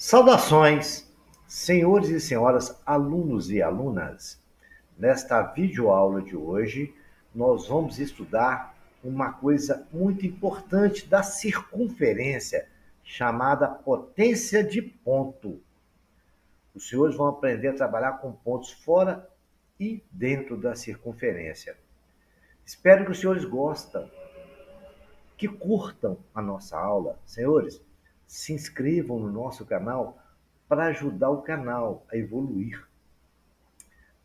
Saudações, senhores e senhoras, alunos e alunas. Nesta videoaula de hoje, nós vamos estudar uma coisa muito importante da circunferência, chamada potência de ponto. Os senhores vão aprender a trabalhar com pontos fora e dentro da circunferência. Espero que os senhores gostem, que curtam a nossa aula. Senhores, se inscrevam no nosso canal para ajudar o canal a evoluir.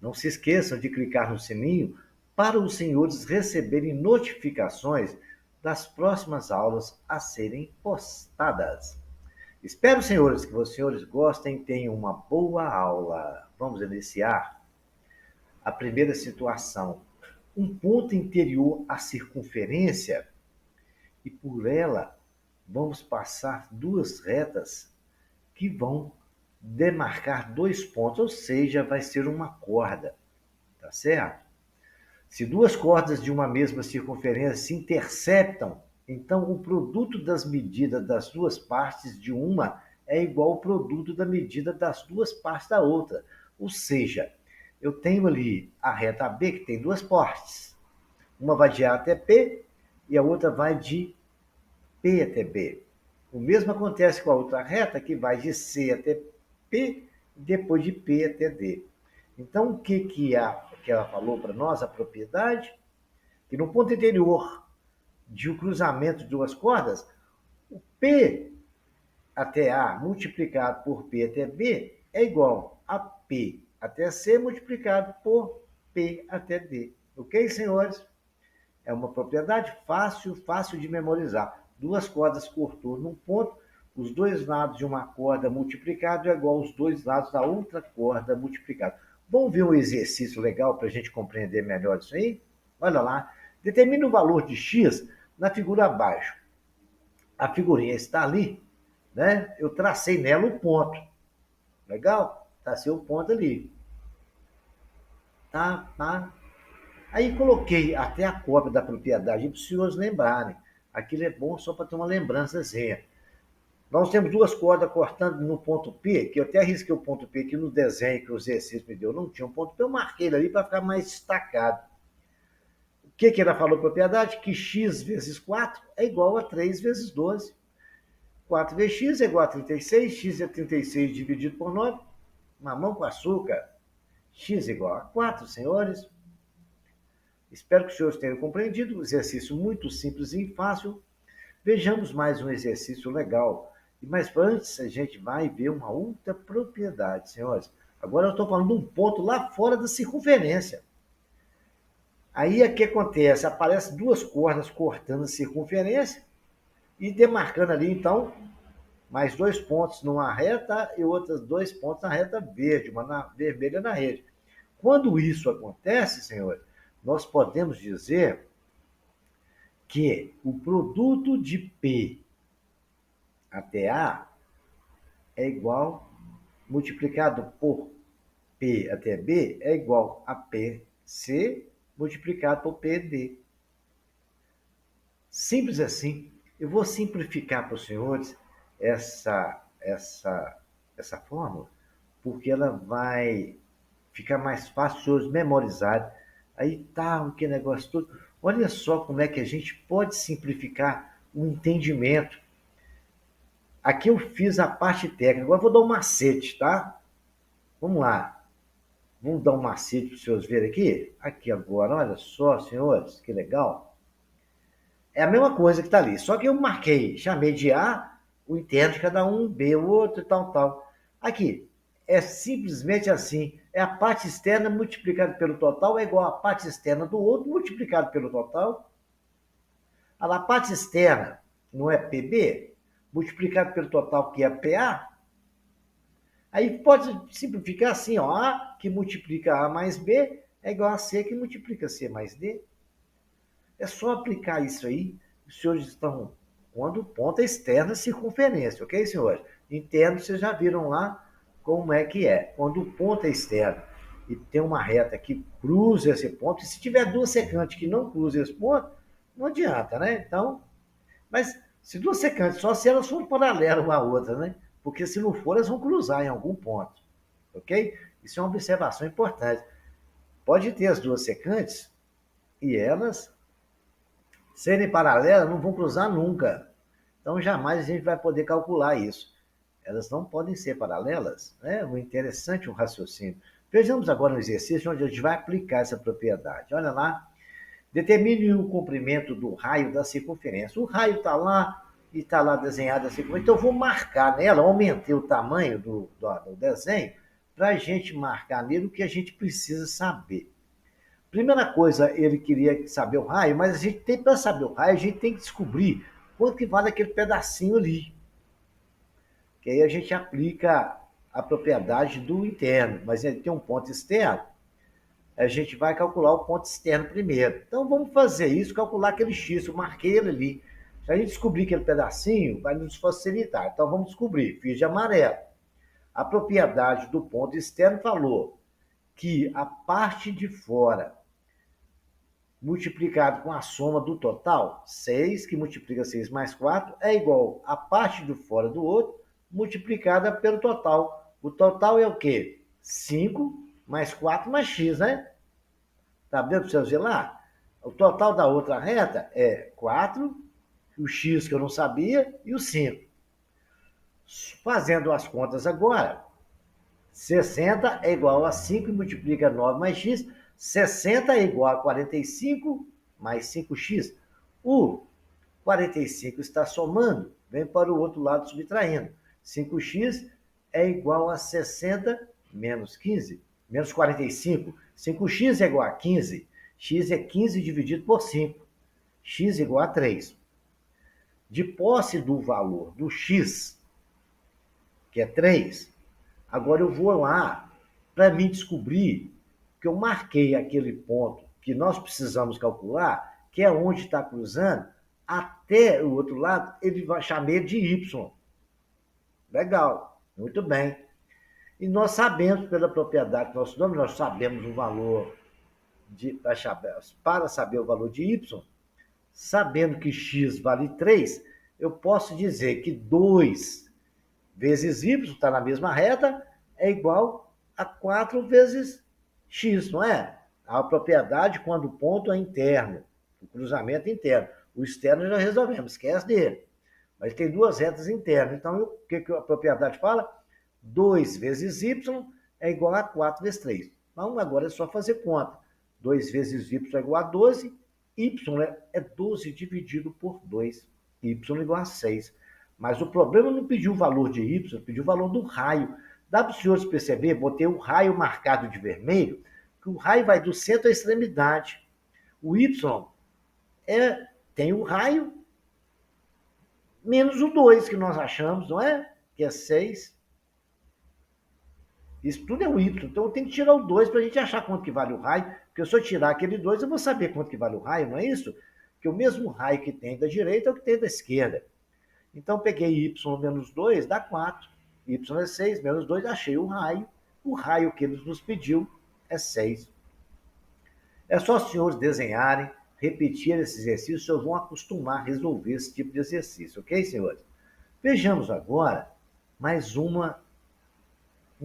Não se esqueçam de clicar no sininho para os senhores receberem notificações das próximas aulas a serem postadas. Espero, senhores, que os senhores gostem e tenham uma boa aula. Vamos iniciar a primeira situação. Um ponto interior à circunferência e por ela vamos passar duas retas que vão demarcar dois pontos, ou seja, vai ser uma corda, tá certo? Se duas cordas de uma mesma circunferência se interceptam, então o produto das medidas das duas partes de uma é igual ao produto da medida das duas partes da outra. Ou seja, eu tenho ali a reta AB que tem duas partes. Uma vai de A até P e a outra vai de P até B. O mesmo acontece com a outra reta, que vai de C até P, e depois de P até D. Então, o que ela falou para nós, a propriedade? Que no ponto interior de um cruzamento de duas cordas, o P até A multiplicado por P até B é igual a P até C multiplicado por P até D. Ok, senhores? É uma propriedade fácil de memorizar. Duas cordas cortou num ponto, os dois lados de uma corda multiplicado é igual aos dois lados da outra corda multiplicado. Vamos ver um exercício legal para a gente compreender melhor isso aí? Olha lá. Determine o valor de x na figura abaixo. A figurinha está ali, né? Eu tracei nela o ponto. Legal? Tracei o ponto ali. Tá. Aí coloquei até a cópia da propriedade para os senhores lembrarem. Aquilo é bom só para ter uma lembrançazinha. Nós temos duas cordas cortando no ponto P, que eu até risquei o ponto P aqui no desenho que o exercício me deu. Não tinha um ponto P, eu marquei ele ali para ficar mais destacado. O que ela falou propriedade? Que x vezes 4 é igual a 3 vezes 12. 4 vezes x é igual a 36, x é 36 dividido por 9, mamão com açúcar. X é igual a 4, senhores. Espero que os senhores tenham compreendido. Um exercício muito simples e fácil. Vejamos mais um exercício legal. Mas antes, a gente vai ver uma outra propriedade, senhores. Agora eu estou falando de um ponto lá fora da circunferência. Aí o que acontece? Aparecem duas cordas cortando a circunferência e demarcando ali, então, mais dois pontos numa reta e outros dois pontos na reta verde, uma na vermelha na rede. Quando isso acontece, senhores, nós podemos dizer que o produto de P até A é igual, multiplicado por P até B, é igual a PC multiplicado por PD. Simples assim. Eu vou simplificar para os senhores essa fórmula, porque ela vai ficar mais fácil os senhores memorizarem. Aí tá, o que negócio todo. Olha só como é que a gente pode simplificar o entendimento. Aqui eu fiz a parte técnica, agora eu vou dar um macete, tá? Vamos lá. Vamos dar um macete para os senhores verem aqui? Aqui agora, olha só, senhores, que legal. É a mesma coisa que está ali, só que eu marquei, chamei de A, o interno de cada um, B, o outro, tal. Aqui, é simplesmente assim, é a parte externa multiplicada pelo total é igual a parte externa do outro multiplicado pelo total. A parte externa não é PB, multiplicado pelo total que é PA. Aí pode simplificar assim, ó, A que multiplica A mais B é igual a C que multiplica C mais D. É só aplicar isso aí. Os senhores estão quando o ponto é externo, circunferência, ok, senhores? Interno, vocês já viram lá como é que é. Quando o ponto é externo e tem uma reta que cruza esse ponto, e se tiver duas secantes que não cruzam esse ponto, não adianta, né? Então, mas se duas secantes, só se elas forem paralelas uma à outra, né? porque se não for, elas vão cruzar em algum ponto, ok? Isso é uma observação importante. Pode ter as duas secantes e elas serem paralelas, não vão cruzar nunca. Então, jamais a gente vai poder calcular isso. Elas não podem ser paralelas. Né? O interessante é o raciocínio. Vejamos agora um exercício onde a gente vai aplicar essa propriedade. Olha lá. Determine o comprimento do raio da circunferência. O raio está lá e está lá desenhado a circunferência. Então, eu vou marcar nela, aumentei o tamanho do desenho para a gente marcar nele o que a gente precisa saber. Primeira coisa, ele queria saber o raio, mas a gente tem, para saber o raio, a gente tem que descobrir quanto que vale aquele pedacinho ali. Que aí a gente aplica a propriedade do interno, mas ele tem um ponto externo, a gente vai calcular o ponto externo primeiro. Então vamos fazer isso, calcular aquele X, eu marquei ele ali. Se a gente descobrir aquele pedacinho, vai nos facilitar. Então vamos descobrir, fiz de amarelo. A propriedade do ponto externo falou que a parte de fora multiplicado com a soma do total, 6, que multiplica 6 mais 4, é igual a parte de fora do outro, multiplicada pelo total. O total é o quê? 5 mais 4 mais x, né? Tá vendo para você ver lá? O total da outra reta é 4, o x que eu não sabia, e o 5. Fazendo as contas agora, 60 é igual a 5 e multiplica 9 mais x, 60 é igual a 45 mais 5x. O 45 está somando, vem para o outro lado subtraindo. 5x é igual a 60 menos 15, menos 45. 5x é igual a 15. X é 15 dividido por 5. X é igual a 3. De posse do valor do x, que é 3, agora eu vou lá para me descobrir que eu marquei aquele ponto que nós precisamos calcular, que é onde está cruzando, até o outro lado, ele vai chamar de y. Legal, muito bem. E nós sabemos, pela propriedade do nosso nome, nós sabemos o valor para saber o valor de y, sabendo que x vale 3, eu posso dizer que 2 vezes y, está na mesma reta, é igual a 4 vezes x, não é? A propriedade quando o ponto é interno, o cruzamento interno. O externo já resolvemos, esquece dele. Mas tem duas retas internas. Então, o que a propriedade fala? 2 vezes y é igual a 4 vezes 3. Então, agora é só fazer conta. 2 vezes y é igual a 12, y é 12 dividido por 2. Y é igual a 6. Mas o problema não pediu o valor de y, pediu o valor do raio. Dá para os senhores perceber, botei o raio marcado de vermelho, que o raio vai do centro à extremidade. O y tem o raio menos o 2 que nós achamos, não é? Que é 6. Isso tudo é o y. Então eu tenho que tirar o 2 para a gente achar quanto que vale o raio, porque se eu tirar aquele 2, eu vou saber quanto que vale o raio, não é isso? Porque o mesmo raio que tem da direita é o que tem da esquerda. Então peguei y menos 2, dá 4. Y é 6, menos 2, achei o raio. O raio que ele nos pediu é 6. É só os senhores desenharem, repetir esse exercício, os senhores vão acostumar a resolver esse tipo de exercício, ok, senhores? Vejamos agora mais uma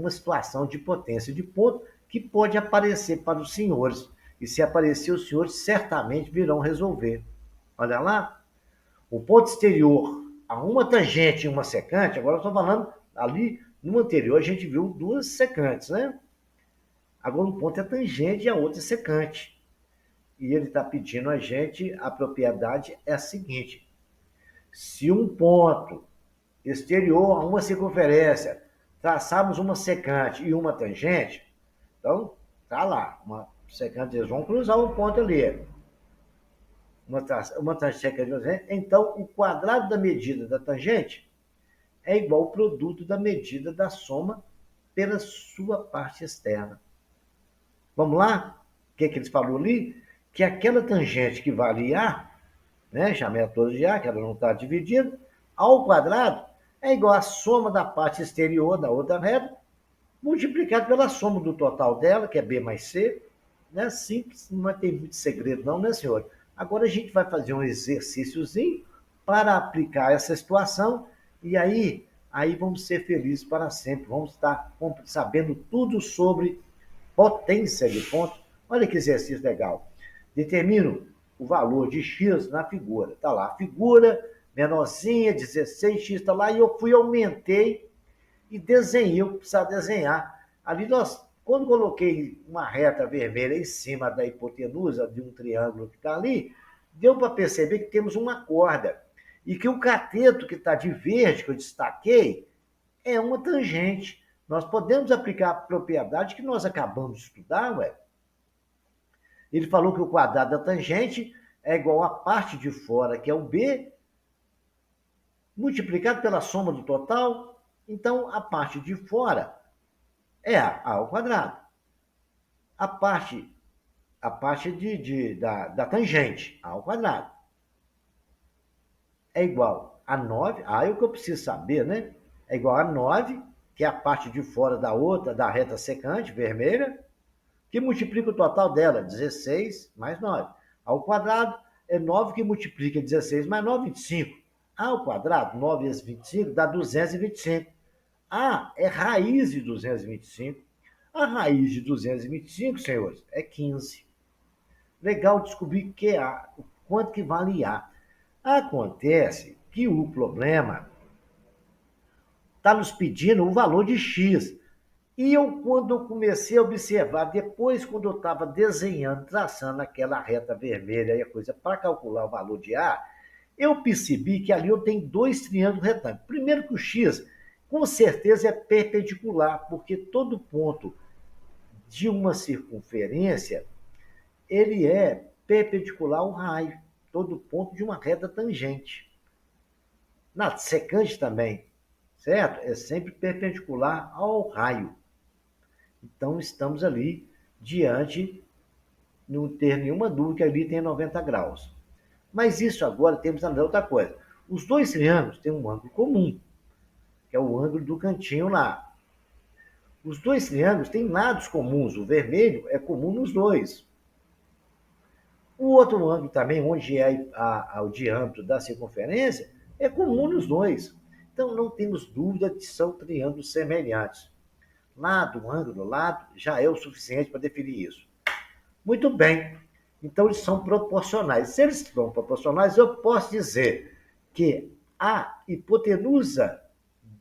situação de potência de ponto que pode aparecer para os senhores. E se aparecer, os senhores certamente virão resolver. Olha lá, o ponto exterior a uma tangente e uma secante, agora eu estou falando ali, no anterior a gente viu duas secantes, né? Agora um ponto é tangente e a outra é secante. E ele está pedindo a gente, a propriedade é a seguinte: se um ponto exterior a uma circunferência traçarmos uma secante e uma tangente, então tá lá, uma secante, eles vão cruzar um ponto ali. Uma tangente, então o quadrado da medida da tangente é igual ao produto da medida da soma pela sua parte externa. Vamos lá? O que eles falaram ali? Que aquela tangente que vale A, né, chamei a toda de A, que ela não está dividida, ao quadrado é igual à soma da parte exterior da outra reta, multiplicado pela soma do total dela, que é B mais C. Né? Simples, não tem muito segredo não, né, senhor? Agora a gente vai fazer um exercíciozinho para aplicar essa situação, e aí aí vamos ser felizes para sempre. Vamos estar sabendo tudo sobre potência de pontos. Olha que exercício legal. Determino o valor de x na figura. Está lá, a figura menorzinha, 16x está lá, e eu aumentei e desenhei, eu precisava desenhar. Ali quando coloquei uma reta vermelha em cima da hipotenusa de um triângulo que está ali, deu para perceber que temos uma corda. E que o cateto que está de verde, que eu destaquei, é uma tangente. Nós podemos aplicar a propriedade que nós acabamos de estudar, ué. Ele falou que o quadrado da tangente é igual à parte de fora, que é o B, multiplicado pela soma do total. Então, a parte de fora é A ao quadrado. A parte da tangente, A ao quadrado, é igual a 9. É o que eu preciso saber, né? É igual a 9, que é a parte de fora da outra, da reta secante, vermelha, que multiplica o total dela, 16 mais 9. Ao quadrado é 9 que multiplica 16 mais 9, 25. A ao quadrado, 9 vezes 25, dá 225. A é raiz de 225. A raiz de 225, senhores, é 15. Legal descobrir que é A, o quanto que vale A. Acontece que o problema está nos pedindo o valor de X. E quando eu comecei a observar, depois, quando eu estava desenhando, traçando aquela reta vermelha e a coisa para calcular o valor de A, eu percebi que ali eu tenho dois triângulos retângulos. Primeiro que o X, com certeza, é perpendicular, porque todo ponto de uma circunferência, ele é perpendicular ao raio, todo ponto de uma reta tangente. Na secante também, certo? É sempre perpendicular ao raio. Então, estamos ali diante, não ter nenhuma dúvida que ali tem 90 graus. Mas isso agora temos que analisar outra coisa. Os dois triângulos têm um ângulo comum, que é o ângulo do cantinho lá. Os dois triângulos têm lados comuns, o vermelho é comum nos dois. O outro ângulo também, onde é o diâmetro da circunferência, é comum nos dois. Então, não temos dúvida de que são triângulos semelhantes. Lado, ângulo, lado, já é o suficiente para definir isso. Muito bem. Então, eles são proporcionais. Se eles são proporcionais, eu posso dizer que a hipotenusa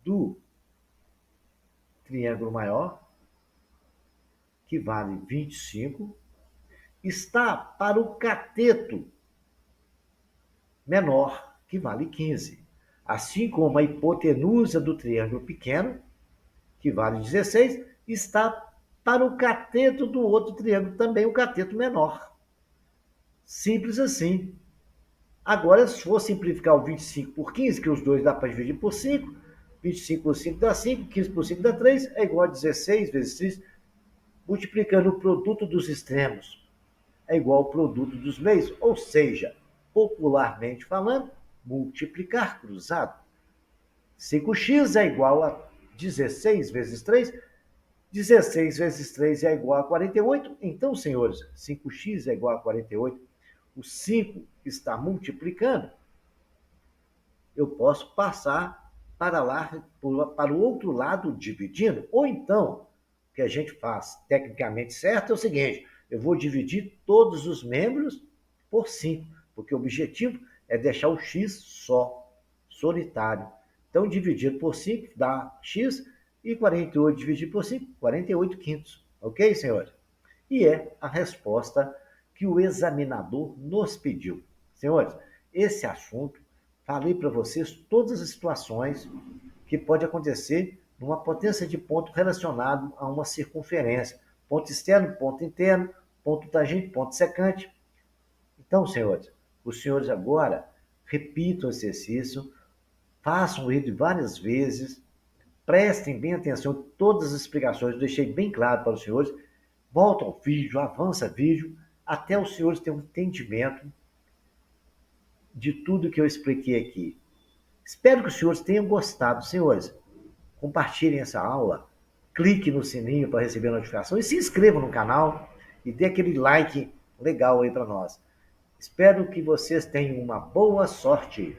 do triângulo maior, que vale 25, está para o cateto menor, que vale 15. Assim como a hipotenusa do triângulo pequeno, que vale 16, está para o cateto do outro triângulo, também o cateto menor. Simples assim. Agora, se for simplificar o 25 por 15, que os dois dá para dividir por 5, 25 por 5 dá 5, 15 por 5 dá 3, é igual a 16 vezes 3, multiplicando o produto dos extremos, é igual ao produto dos meios, ou seja, popularmente falando, multiplicar cruzado. 5x é igual a 16 vezes 3, 16 vezes 3 é igual a 48. Então, senhores, 5x é igual a 48. O 5 está multiplicando. Eu posso passar para lá, para o outro lado, dividindo. Ou então, o que a gente faz tecnicamente certo é o seguinte: eu vou dividir todos os membros por 5, porque o objetivo é deixar o x só, solitário. Então, dividido por 5 dá x, e 48 dividido por 5, 48 quintos. Ok, senhores? E é a resposta que o examinador nos pediu. Senhores, esse assunto, falei para vocês todas as situações que pode acontecer numa potência de ponto relacionado a uma circunferência. Ponto externo, ponto interno, ponto tangente, ponto secante. Então, senhores, os senhores agora repitam o exercício, façam ele várias vezes, prestem bem atenção em todas as explicações, eu deixei bem claro para os senhores, volta ao vídeo, avança vídeo, até os senhores terem um entendimento de tudo que eu expliquei aqui. Espero que os senhores tenham gostado. Senhores, compartilhem essa aula, clique no sininho para receber a notificação e se inscrevam no canal e dê aquele like legal aí para nós. Espero que vocês tenham uma boa sorte.